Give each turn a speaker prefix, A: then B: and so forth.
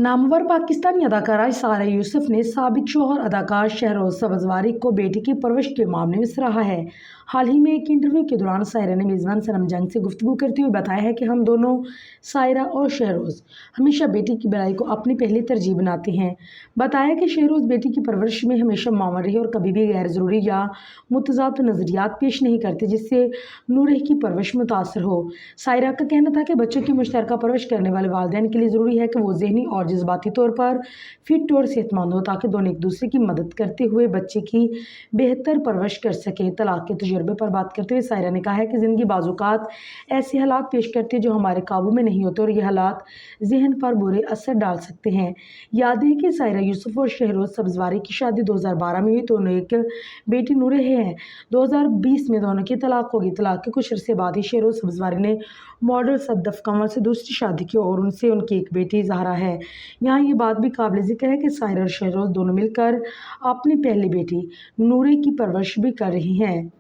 A: नामवर पाकिस्तानी अदाकारा सारा यूसुफ ने साबिक शौहर अदाकार शहरोज सब्ज़वारी को बेटी की परवरिश के मामले में सराहा है। हाल ही में एक इंटरव्यू के दौरान सायरा ने मेज़बान सनम जंग से गुफ्तगू करते हुए बताया है कि हम दोनों, सायरा और शहरोज, हमेशा बेटी की भलाई को अपनी पहली तरजीह बनाते हैं। बताया कि शहरोज बेटी की परवरिश में हमेशा मामूल रही और कभी भी गैर ज़रूरी या मुतज़ाद नज़रियात पेश नहीं करते जिससे नूरे की परवरिश मुतासर हो। सायरा का कहना था कि बच्चों की मुश्तरका परवरिश करने वाले वालिदैन के लिए ज़रूरी है कि वो ज़हनी और जज्बाती तौर पर फिट और सेहतमंद हो ताकि दोनों एक दूसरे की मदद करते हुए बच्चे की बेहतर परवरिश कर सकें। तलाक के तजुर्बे पर बात करते हुए सायरा ने कहा है कि ज़िंदगी बाज़ात ऐसे हालात पेश करती है जो हमारे काबू में नहीं होते और ये हालात जहन पर बुरे असर डाल सकते हैं। याद है कि सायरा यूसुफ और शहरोज सब्ज़वारी की शादी 2012 में हुई तो उन्हें एक बेटी नूरे है। 2020 में दोनों की तलाक हो गई। तलाक के कुछ अरसे बाद ही शहरोज सब्ज़वारी ने मॉडल सद्दफ कंवर से दूसरी शादी की और उनसे उनकी एक बेटी ज़हरा है। यहाँ ये बात भी काबिल ज़िक्र है कि सायरा और शहरोज दोनों मिलकर अपनी पहली बेटी नूरे की परवरिश भी कर रही हैं।